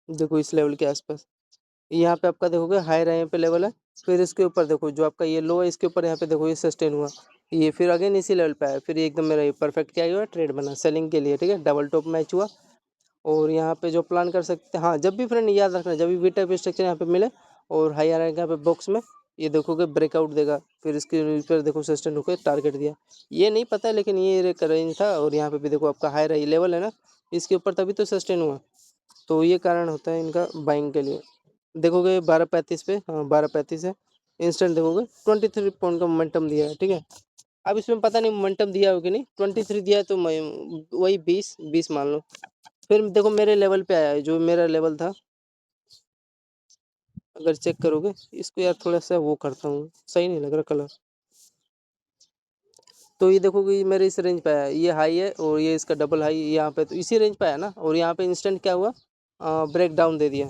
देखो इस लेवल के आसपास। यहाँ पे आपका देखोगे हायर है, यहाँ पे लेवल है, फिर इसके ऊपर देखो जो आपका ये लो है, इसके ऊपर यहाँ पे देखो ये सस्टेन हुआ, ये फिर अगेन इसी लेवल पे आया, फिर ये एकदम मेरा परफेक्ट क्या हुआ, ट्रेड बना सेलिंग के लिए, ठीक है, डबल टॉप मैच हुआ। और यहाँ पे जो प्लान कर सकते हैं, हाँ जब भी फ्रेंड याद रखना, जब भी वी टाइप स्ट्रक्चर यहाँ पे मिले और हाई आएगा यहाँ पे बॉक्स में, ये देखोगे ब्रेकआउट देगा, फिर इसके ऊपर देखो सस्टेन होकर टारगेट दिया, ये नहीं पता लेकिन ये रेंज था। और यहाँ पे भी देखो आपका हाई रही लेवल है ना, इसके ऊपर तभी तो सस्टेन हुआ। तो ये कारण होता है इनका बाइंग के लिए। देखोगे 12:35 पे, हाँ 12:35 है, इंस्टेंट देखोगे 23 पॉइंट का मोमेंटम दिया है, ठीक है। अब इसमें पता नहीं मोमेंटम दिया हो कि नहीं, 23 दिया है तो मैं वही 20 मान लो। फिर देखो मेरे लेवल पे आया है, जो मेरा लेवल था, अगर चेक करोगे इसको यार थोड़ा सा वो करता हूँ, सही नहीं लग रहा कलर। तो ये देखोगे ये मेरे इस रेंज पे आया, ये हाई है और ये इसका डबल हाई यहाँ पे, तो इसी रेंज पे आया ना, और यहाँ पे इंस्टेंट क्या हुआ, ब्रेक डाउन दे दिया।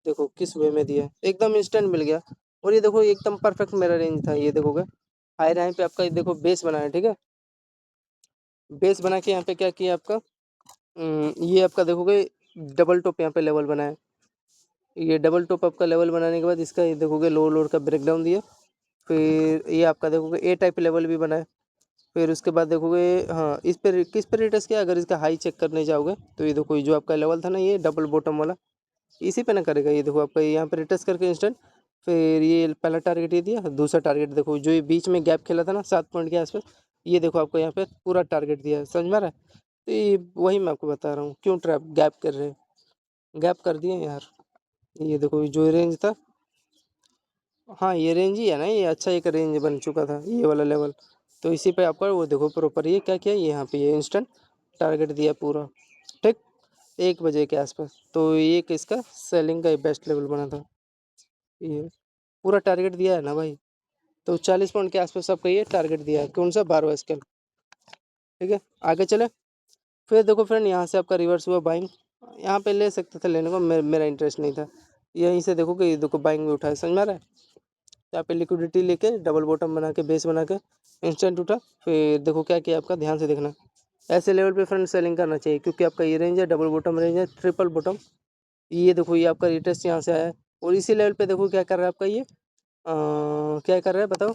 देखो किस वे में दिया, एकदम इंस्टेंट मिल गया। और ये देखो एकदम परफेक्ट मेरा रेंज था, ये देखोगे हाई रैंक पे आपका, ये देखो बेस बनाया, ठीक है, बेस बना के यहाँ पे क्या किया आपका, ये आपका देखोगे डबल टॉप यहाँ पे लेवल बनाया। ये डबल टॉप आपका लेवल बनाने के बाद इसका ये देखोगे लोअर लोअर का ब्रेकडाउन दिया, फिर ये आपका देखोगे ए टाइप लेवल भी बनाया। फिर उसके बाद देखोगे, हाँ इस पर किस पर रिटर्स किया, अगर इसका हाई चेक करने जाओगे तो ये देखो ये जो आपका लेवल था ना, ये डबल बॉटम वाला, इसी पे ना करेगा। ये देखो आपका यहाँ पे रिटर्स करके इंस्टेंट, फिर ये पहला टारगेट ये दिया, दूसरा टारगेट देखो जो ये बीच में गैप खेला था ना 7 पॉइंट के आसपास, ये देखो आपको यहाँ पे पूरा टारगेट दिया है, समझ में आ रहा है। तो ये वही मैं आपको बता रहा हूँ क्यों ट्रैप गैप कर रहे हैं, गैप कर दिए यार। ये देखो जो रेंज था, हाँ ये रेंज ही है ना, ये अच्छा एक रेंज बन चुका था ये वाला लेवल। तो इसी पे आपका वो देखो प्रॉपर ये क्या किया, यहाँ पे ये इंस्टेंट टारगेट दिया पूरा, ठीक, 1 बजे के आसपास। तो ये इसका सेलिंग का बेस्ट लेवल बना था, ये पूरा टारगेट दिया है ना भाई। तो 40 पॉइंट के आसपास आपका ये टारगेट दिया है, कौन सा 12वां स्केल, ठीक है। आगे चले, फिर देखो फ्रेंड यहाँ से आपका रिवर्स हुआ बाइंग, यहाँ पे ले सकते थे लेने को, मेरा इंटरेस्ट नहीं था। यहीं से देखो कि ये देखो बाइंग में उठाया, समझ में आ रहा है। यहाँ पे लिक्विडिटी लेके डबल बॉटम बना के बेस बना के इंस्टेंट उठा, फिर देखो क्या किया आपका, ध्यान से देखना, ऐसे लेवल पे फ्रेंड सेलिंग करना चाहिए, क्योंकि आपका ये रेंज है डबल बॉटम रेंज है, ट्रिपल बॉटम। ये देखो ये आपका रिटेस्ट यहाँ से आया है, और इसी लेवल पे देखो क्या कर रहा है आपका ये, क्या कर रहा है बताओ,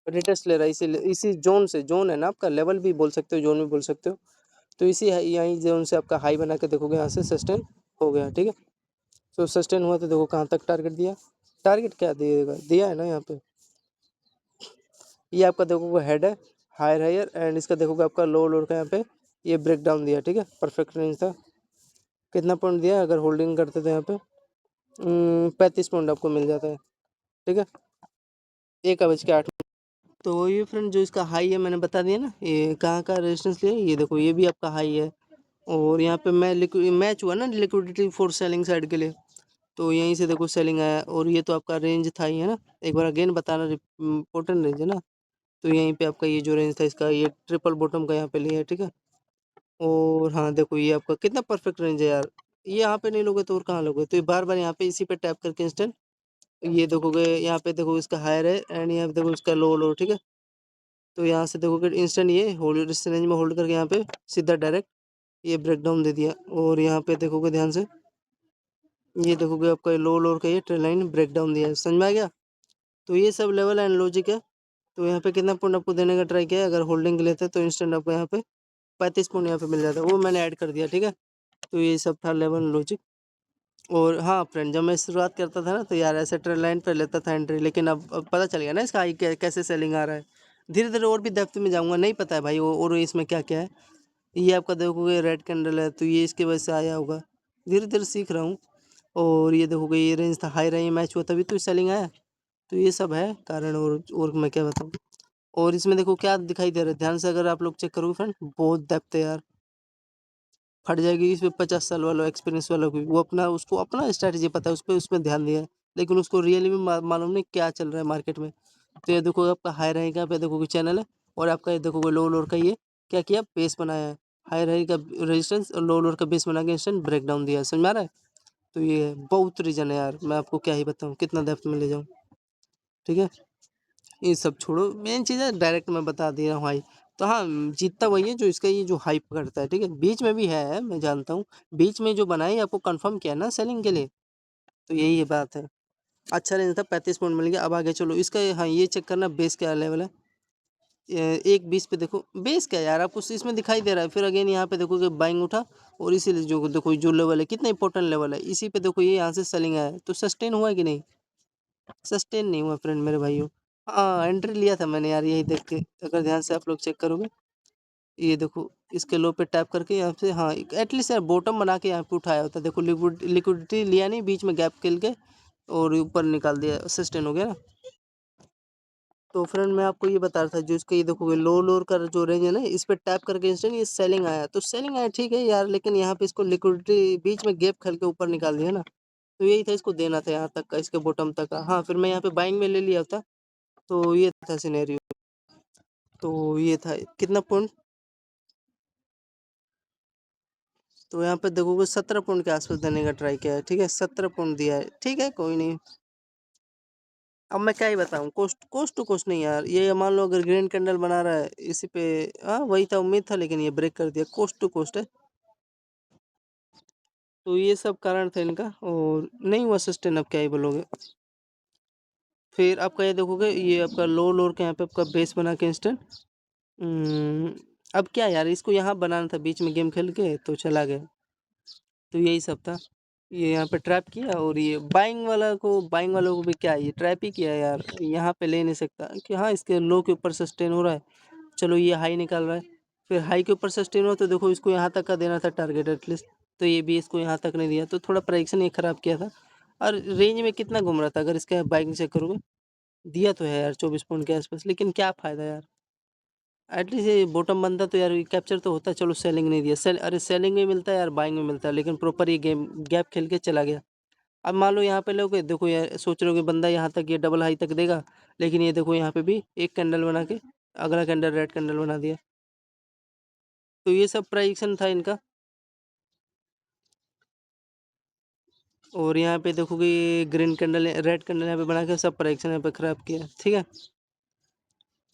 रिटेस्ट ले रहा है इसी जोन से, जोन है ना आपका, लेवल भी बोल सकते हो जोन भी बोल सकते हो। तो इसी यहीं जोन से आपका हाई बना के देखोगे, यहाँ से सस्टेन हो गया, ठीक है। तो सस्टेन हुआ तो देखो कहाँ तक टारगेट दिया, टारगेट क्या दिएगा, दिया है ना यहाँ पे। ये आपका देखोगे हेड है, हायर हायर, एंड इसका देखोगे आपका लो लोअर का यहाँ पे ये ब्रेक डाउन दिया, ठीक है, परफेक्ट रेंज था। कितना पॉइंट दिया, अगर होल्डिंग करते थे यहाँ पे 35 पॉइंट आपको मिल जाता है, ठीक है, 1:08। तो ये फ्रेंड जो इसका हाई है मैंने बता दिया ना, ये कहाँ का रेजिस्टेंस लिया, ये देखो ये भी आपका हाई है। और यहाँ पे मैच हुआ ना लिक्विडिटी फॉर सेलिंग साइड के लिए, तो यहीं से देखो सेलिंग आया, और ये तो आपका रेंज था ही है ना, एक बार अगेन बताना, इम्पोर्टेंट रेंज है ना। तो यहीं पे आपका ये जो रेंज था इसका, ये ट्रिपल बॉटम का यहाँ पे लिया है, ठीक है। और हाँ देखो ये आपका कितना परफेक्ट रेंज है यार, ये यहाँ पे नहीं लोगे तो और कहाँ लोगे, तो ये बार बार यहाँ पे इसी पे टैप करके इंस्टेंट ये देखोगे यहाँ पे देखो इसका हायर है एंड यहाँ पे देखो इसका लो, ठीक है। तो यहाँ से देखोगे इंस्टेंट ये होल्ड, इस रेंज में होल्ड करके यहाँ पे सीधा डायरेक्ट ये ब्रेकडाउन दे दिया। और यहाँ पे देखोगे ध्यान से, ये देखोगे आपका लो का ये ट्रेल लाइन ब्रेकडाउन दिया है, समझ में आ गया। तो ये सब लेवल एंड लॉजिक है। तो यहाँ पे कितना पॉइंट आपको देने का ट्राई किया है, अगर होल्डिंग के लेते तो इंस्टेंट आपको यहाँ पे 35 पॉइंट यहाँ पे मिल जाता है, वो मैंने ऐड कर दिया, ठीक है। तो ये सब था लेवल लॉजिक। और हाँ फ्रेंड, जब मैं शुरुआत करता था ना तो यार ऐसे ट्रेल लाइन पर लेता था एंट्री, लेकिन अब पता चल गया ना इसका कैसे सेलिंग आ रहा है। धीरे धीरे और भी डेप्थ में जाऊँगा, नहीं पता है भाई और इसमें क्या क्या है। ये आपका देखोगे रेड कैंडल है, तो ये इसके वजह से आया होगा, धीरे धीरे सीख रहा हूँ। और ये देखोगे ये रेंज था, हाई रेंज मैच हुआ तभी तो सेलिंग आया। तो ये सब है कारण, और मैं क्या बताऊँ। और इसमें देखो क्या दिखाई दे रहा है, ध्यान से अगर आप लोग चेक करोगे फ्रेंड, बहुत डेप्थ है यार, फट जाएगी इसमें। 50 साल वाला एक्सपीरियंस वाला कोई, वो अपना उसको अपना स्ट्रैटेजी पता है, उस पर उसमें ध्यान दिया है, लेकिन उसको रियली में मालूम नहीं क्या चल रहा है मार्केट में। तो ये देखो आपका हाई रहेगा पे देखोगे चैनल है, और आपका ये देखोगे लो लोअर का ये क्या किया, बेस बनाया है। हाई रहेगा रेजिस्टेंस और लो लोअर का बेस बना के इंस्टेंट ब्रेकडाउन दिया है, समझ में आ रहा है। तो ये है, बहुत रीजन है यार, मैं आपको क्या ही बताऊँ, कितना डेप्थ में ले जाऊँ, ठीक है। ये सब छोड़ो, मेन चीज़ है डायरेक्ट मैं बता दे रहा हूँ भाई। तो हाँ, जीतता वही है जो इसका ये जो हाइप करता है, ठीक है। बीच में भी है, मैं जानता हूँ, बीच में जो बनाई आपको कंफर्म किया ना सेलिंग के लिए, तो यही है बात है। अच्छा रेंज था, 35 पॉइंट मिल गया। अब आगे चलो इसका, हाँ ये चेक करना बेस क्या लेवल है। 1:20 पे देखो बेस क्या यार, आपको इसमें दिखाई दे रहा है। फिर अगेन यहाँ पे देखो कि बाइंग उठा, और इसीलिए जो देखो जो लेवल है कितना इंपॉर्टेंट लेवल है, इसी पे देखो ये यहाँ से सेलिंग आया है। तो सस्टेन हुआ है कि नहीं, सस्टेन नहीं हुआ फ्रेंड मेरे भाइयों। हाँ एंट्री लिया था मैंने यार, यही देख के, अगर ध्यान से आप लोग चेक करोगे, ये देखो इसके लो पे टैप करके यहाँ से, हाँ एटलीस्ट यार बॉटम बना के यहाँ पे उठाया होता है। देखो लिक्विडिटी लिया नहीं, बीच में गैप खेल के और ऊपर निकाल दिया, सस्टेन हो गया ना। तो फ्रेंड मैं आपको ये बता रहा था, जो इसका ये देखोगे लो लोअर का जो रेंज है ना, इस पे टैप करके इंस्टेंट ये सेलिंग आया, तो सेलिंग आया ठीक है यार, लेकिन यहाँ पे इसको लिक्विडिटी बीच में गैप खेल के ऊपर निकाल दिया ना। तो यही था, इसको देना था यहाँ तक का, इसके बॉटम तक का। हाँ फिर मैं यहाँ पे बाइंग में ले लिया था। तो ये था सिनेरियो। तो ये था कितना पॉइंट, तो यहाँ पे देखोगे 17 पॉइंट के आसपास देने का ट्राई किया है, ठीक है। 17 पॉइंट दिया है, ठीक है कोई नहीं। अब मैं क्या ही बताऊँ, कोस्ट टू कोस्ट नहीं यार, ये मान लो अगर ग्रीन कैंडल बना रहा है इसी पे, हाँ वही था, उम्मीद था, लेकिन ये ब्रेक कर दिया, कोस्ट टू कोस्ट है। तो ये सब कारण था इनका, और नहीं हुआ सस्टेन, अब क्या ही बोलोगे। फिर आपका ये देखोगे, ये आपका लो लोअर के यहाँ पे आपका बेस बना के इंस्टेंट, अब क्या यार, इसको यहाँ बनाना था बीच में गेम खेल के, तो चला गया। तो यही सब था, ये यहाँ पे ट्रैप किया, और ये बाइंग वालों को भी क्या, ये ट्रैप ही किया यार, यहाँ पे ले नहीं सकता कि हाँ इसके लो के ऊपर सस्टेन हो रहा है, चलो ये हाई निकाल रहा है। फिर हाई के ऊपर सस्टेन हुआ, तो देखो इसको यहाँ तक का देना था टारगेट एटलीस्ट, तो ये भी इसको यहाँ तक नहीं दिया, तो थोड़ा प्राइक्शन ये खराब किया था। और रेंज में कितना घूम रहा था, अगर इसका बाइंग चेक करोगे, दिया तो है यार 24 पॉइंट के आसपास, लेकिन क्या फ़ायदा यार। एटलीस्ट ये बॉटम बनता तो यार कैप्चर तो होता, चलो सेलिंग नहीं दिया, अरे सेलिंग में मिलता है यार, बाइंग में मिलता है, लेकिन प्रॉपर ये गेम गैप खेल के चला गया। अब मान लो यहाँ पे लोग देखो यार, सोच रहे हो कि बंदा यहाँ तक ये डबल हाई तक देगा, लेकिन ये देखो यहाँ पे भी एक कैंडल बना के अगला कैंडल रेड कैंडल बना दिया। तो ये सब प्राइक्शन था इनका। और यहाँ पे देखोगे ग्रीन कैंडल रेड कैंडल यहाँ पे बना के सब प्राइक्शन यहाँ पे खराब किया, ठीक है।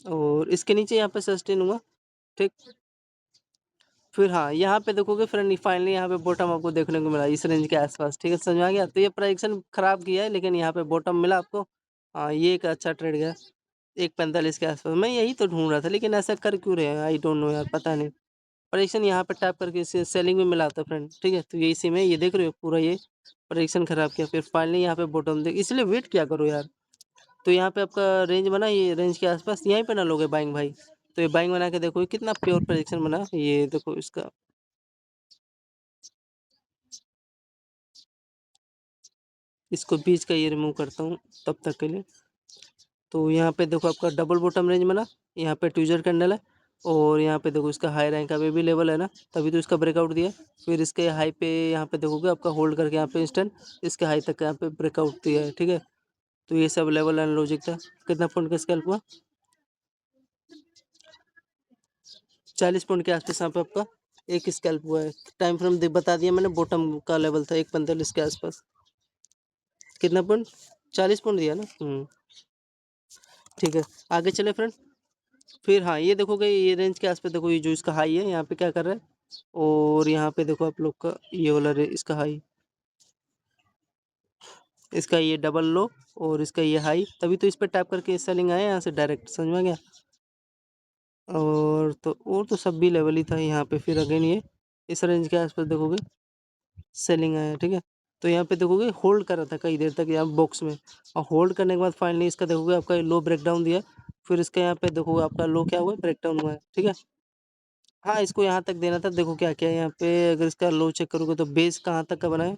और इसके नीचे यहाँ पे सस्टेन हुआ, ठीक। फिर हाँ यहाँ पे देखोगे फ्रेंड, फाइनली यहाँ पे बॉटम आपको देखने को मिला इस रेंज के आसपास, ठीक है, समझ में आ गया। तो ये प्राइक्शन खराब किया है, लेकिन यहाँ पे बॉटम मिला आपको। हाँ ये एक अच्छा ट्रेड गया, 1:45 के आसपास। मैं यही तो ढूंढ रहा था, लेकिन ऐसा कर क्यों रहे हैं, आई डोंट नो यार, पता नहीं। प्राइक्शन यहाँ पे टैप करके इसे सेलिंग में मिला था फ्रेंड, ठीक है। तो यही सेम है, ये देख रहे हो पूरा ये प्राइक्शन खराब किया, फिर फाइनली यहाँ पे बॉटम देख, इसलिए वेट क्या करो यार। तो यहाँ पे आपका रेंज बना, ये रेंज के आसपास यहीं पे ना लोगे बाइंग भाई। तो ये बाइंग बना के देखो, ये कितना प्योर प्राइक्शन बना, ये देखो इसका। इसको बीच का ये रिमूव करता हूँ तब तक के लिए। तो यहाँ पे देखो आपका डबल बॉटम रेंज बना, यहाँ पे ट्विजर कैंडल है, और यहाँ पे देखो इसका हाई रैंक का भी लेवल है ना, तभी तो इसका ब्रेकआउट दिया। फिर इसके हाई पे यहाँ पे देखोगे आपका होल्ड करके यहाँ पे इंस्टेंट इसके हाई तक यहाँ पे ब्रेकआउट दिया है, ठीक है। तो ये सब लेवल एंड लॉजिक था। कितना पॉइंट का स्कैल्प हुआ, 40 पॉइंट के आसपास यहाँ पे आपका एक स्कैल्प हुआ है। टाइम फ्रेम बता दिया मैंने, बॉटम का लेवल था 1:45 के आसपास। कितना पॉइंट, 40 पॉइंट दिया ना। ठीक है, आगे चले फ्रेंड। फिर हाँ, ये देखोगे ये रेंज के आसपास देखो, ये जो इसका हाई है यहाँ पे क्या कर रहा है, और यहाँ पे देखो आप लोग का ये वाला इसका हाई, इसका ये डबल लो और इसका ये हाई, तभी तो इस पर टैप करके सेलिंग आया यहाँ से डायरेक्ट, समझ में आ गया। और तो सब भी लेवल ही था यहाँ पे। फिर अगेन ये इस रेंज के आसपास देखोगे सेलिंग आया, ठीक है। तो यहाँ पे देखोगे होल्ड कर रहा था कई देर तक यहाँ बॉक्स में, और होल्ड करने के बाद फाइनली इसका देखोगे आपका लो ब्रेकडाउन दिया। फिर इसका यहाँ पे देखोगे आपका लो क्या हुआ, ब्रेकडाउन हुआ है, ठीक है। हाँ, इसको यहाँ तक देना था। देखो क्या क्या है यहाँ पे, अगर इसका लो चेक करोगे तो बेस कहाँ तक का बना है,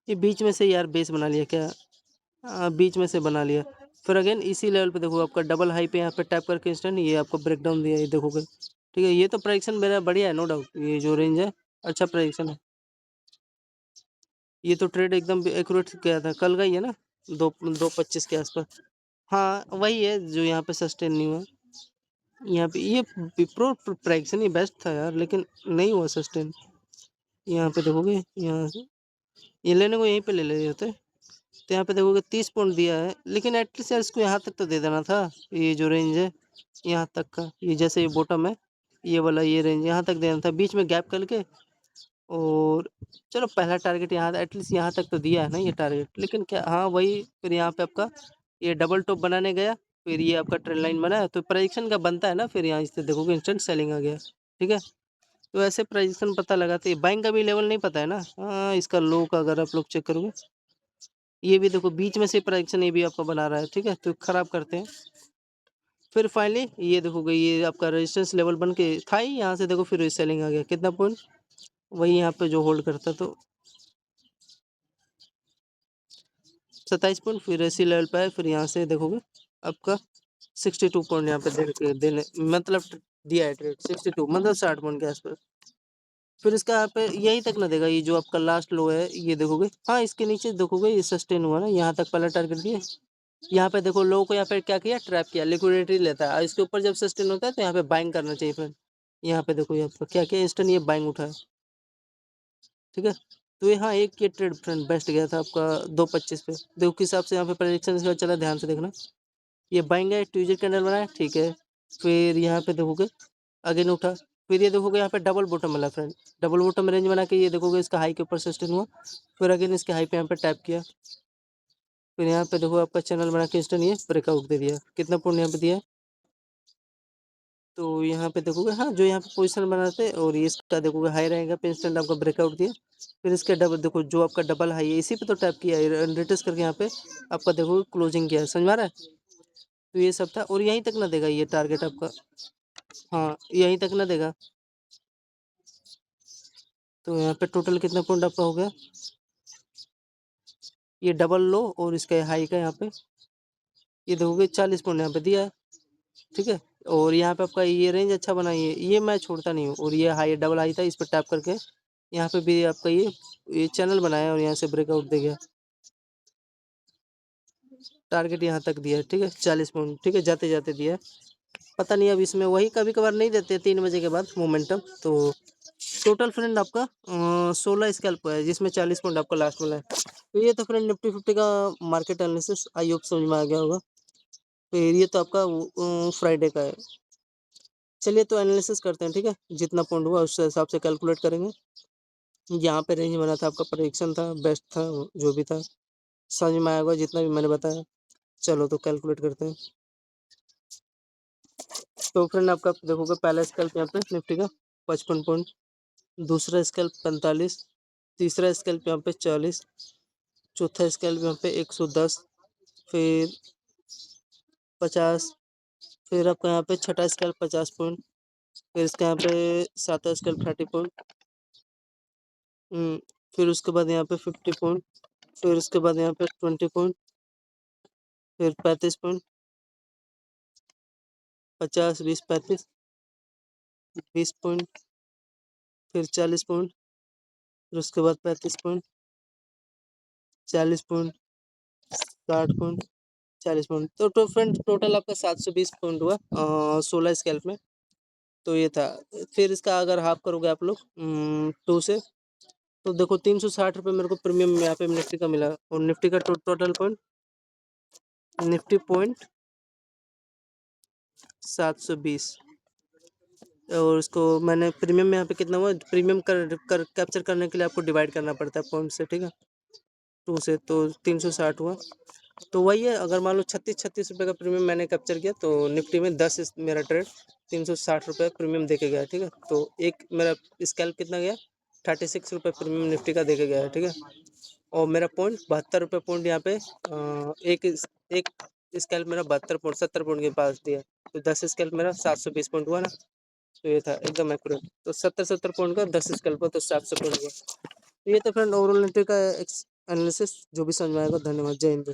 ये बीच में से यार बेस बना लिया क्या, बीच में से बना लिया। फिर अगेन इसी लेवल पे देखो आपका डबल हाई पे यहाँ पे टैप करके इंस्टेंट ये आपको ब्रेकडाउन दिया, ये देखोगे, ठीक है। ये तो प्रेडिक्शन मेरा बढ़िया है, नो डाउट, ये जो रेंज है अच्छा प्रेडिक्शन है। ये तो ट्रेड एकदम एक्यूरेट गया था, कल का ही है ना, 225 के आसपास। हाँ वही है जो यहाँ पे सस्टेन नहीं हुआ। यहाँ पे ये विप्रो प्रेडिक्शन ही बेस्ट था यार, लेकिन नहीं हुआ सस्टेन। यहाँ पे देखोगे, यहाँ से ये लेने को यहीं पे ले ले होते, तो यहाँ पे देखोगे 30 पॉइंट दिया है, लेकिन एटलीस्ट यार इसको यहाँ तक तो दे देना था। ये जो रेंज है यहाँ तक का, ये जैसे ये बॉटम है ये वाला, ये रेंज यहाँ तक देना था, बीच में गैप करके। और चलो पहला टारगेट यहाँ एटलीस्ट यहाँ तक तो दिया है ना ये टारगेट, लेकिन क्या, हाँ वही, फिर यहाँ पे आपका ये डबल टॉप बनाने गया, फिर ये आपका ट्रेंड लाइन बना, तो प्रेडिक्शन का बनता है ना, फिर यहाँ इससे देखोगे इंस्टेंट सेलिंग आ गया, ठीक है। तो ऐसे प्रेडिक्शन पता लगाते, बाइंग का भी लेवल नहीं पता है ना। हाँ, इसका लो का अगर आप लोग चेक करोगे, ये भी देखो बीच में से प्रेडिक्शन ये भी आपका बना रहा है, ठीक है, तो खराब करते हैं। फिर फाइनली ये देखोगे ये आपका रेजिस्टेंस लेवल बन के था ही, यहाँ से देखो फिर सेलिंग आ गया, कितना पॉइंट, वही यहाँ पे जो होल्ड करता, तो 27 पॉइंट, फिर इसी लेवल पे है। फिर यहाँ से देखोगे आपका 62 पॉइंट यहाँ पे देने मतलब दिया है ट्रेड, 62 मतलब 60 पॉइंट के आसपास। फिर इसका यहाँ पे यहीं तक ना देगा, ये जो आपका लास्ट लो है ये देखोगे, हाँ इसके नीचे देखोगे ये सस्टेन हुआ ना, यहाँ तक पहला टारगेट दिया। यहाँ पे देखो लो को यहाँ पे क्या किया, ट्रैप किया, लिक्विडिटी लेता है, और इसके ऊपर जब सस्टेन होता है तो यहाँ पे बाइंग करना चाहिए फ्रेंड। यहाँ पे देखो यहाँ पे क्या किया, इंस्टेंट ये बाइंग उठा है, ठीक है। तो यहाँ एक ये ट्रेड फ्रेंड बेस्ट गया था आपका 225 पे, देखो किस हिसाब से यहाँ पे प्रेडिक्शन इसका चला, ध्यान से देखना। ये बाइंग है, ट्यूजर कैंडल बना है, ठीक है। फिर यहाँ पे देखोगे अगेन उठा, फिर ये देखोगे यहाँ पे डबल बॉटम वाला फ्रेंड, डबल बॉटम रेंज बना के ये देखोगे इसका हाई के ऊपर सस्टेन हुआ, फिर अगेन इसके हाई पे यहाँ पे टैप किया, फिर यहाँ पे देखो आपका चैनल बना के इंस्टेंट ये ब्रेकआउट दे दिया, कितना पॉइंट यहाँ पे दिया है। तो यहाँ पे देखोगे हाँ, जो यहाँ पे पोजीशन बनाते हैं, और ये इसका देखोगे हाई रहेगा पे इंस्टेंट आपका ब्रेकआउट दिया, फिर इसके डबल देखो जो आपका डबल हाई है इसी पे तो टैप किया है, रिट्रेस करके यहाँ पे आपका देखोगे क्लोजिंग किया है, समझ में आ रहा है। तो ये सब था, और यहीं तक ना देगा ये टारगेट आपका, हाँ यहीं तक ना देगा। तो यहाँ पे टोटल कितना पॉइंट आपका हो गया, ये डबल लो और इसका हाई का यहाँ पे ये देखोगे 40 पॉइंट यहाँ पे दिया है, ठीक है। और यहाँ पे आपका ये रेंज अच्छा बना, ये मैं छोड़ता नहीं हूँ, और ये हाई डबल हाई था, इस पर टैप करके यहाँ पे भी आपका ये चैनल बनाया और यहाँ से ब्रेकआउट दे गया, टारगेट यहाँ तक दिया है, ठीक है 40 पॉइंट, ठीक है, जाते जाते दिया है। पता नहीं अब इसमें वही कभी कभार नहीं देते 3 बजे के बाद मोमेंटम। तो टोटल फ्रेंड आपका 16 स्कैल्प है, जिसमें 40 पॉइंट आपका लास्ट वाला है। तो ये तो फ्रेंड निफ्टी 50 का मार्केट एनालिसिस, आई होप समझ में आ गया होगा। फिर ये तो आपका फ्राइडे का है। चलिए तो एनालिसिस करते हैं, ठीक है, जितना पॉइंट हुआ उस हिसाब से कैलकुलेट करेंगे। यहाँ पे रेंज बना था आपका, प्रेडिक्शन था, बेस्ट था, जो भी था समझ में आया होगा जितना भी मैंने बताया। चलो तो कैलकुलेट करते हैं। तो फ्रेंड आपका देखोगे पहला स्कैल्प यहाँ पे निफ्टी का 55 पॉइंट, दूसरा स्कैल्प 45, तीसरा स्कैल्प यहाँ पे 40, चौथा स्कैल्प यहाँ पे 110, फिर 50, फिर आपका यहाँ पे छठा स्कैल्प 50 पॉइंट, फिर इसका यहाँ पे सातवां स्कैल्प 30 पॉइंट, फिर उसके बाद यहाँ पे 50 पॉइंट, फिर उसके बाद यहाँ पे 20 पॉइंट, फिर 35 पॉइंट, 50 20 35 20 पॉइंट, फिर 40 पॉइंट, फिर उसके बाद 35 पॉइंट, 40 पॉइंट, 60 पॉइंट, 40 पॉइंट। तो फ्रेंड टोटल आपका 720 पॉइंट हुआ 16 स्कैल्प में। तो ये था। फिर इसका अगर हाफ करोगे आप लोग 2 से, तो देखो 360 रुपये मेरे को प्रीमियम यहाँ पे निफ्टी का मिला, और निफ्टी का टोटल पॉइंट निफ्टी पॉइंट 720 और उसको मैंने प्रीमियम में यहाँ पे कितना हुआ, प्रीमियम कैप्चर करने के लिए आपको डिवाइड करना पड़ता है पॉइंट से, ठीक है, 2 से, तो 360 हुआ। तो वही है, अगर मान लो 36 रुपये का प्रीमियम मैंने कैप्चर किया तो निफ्टी में 10 मेरा ट्रेड 360 रुपये प्रीमियम दे के गया, ठीक है। तो एक मेरा स्कैल्प कितना गया, 36 रुपये प्रीमियम निफ्टी का दे के गया है, ठीक है। और मेरा पॉइंट 72 रुपये पॉइंट यहाँ पे एक स्कैल्प मेरा 72 पॉइंट 70 पॉइंट के पास दिया, तो 10 स्कैल्प मेरा 720 पॉइंट हुआ ना। तो ये था एकदम एक्यूरेट, तो 70 पॉइंट का 10 स्कैल्प तो 700 पॉइंट हुआ। तो ये तो फ्रेंड ओवरऑल निफ्टी का एनालिसिस, जो भी समझ में आएगा। धन्यवाद, जय हिंद।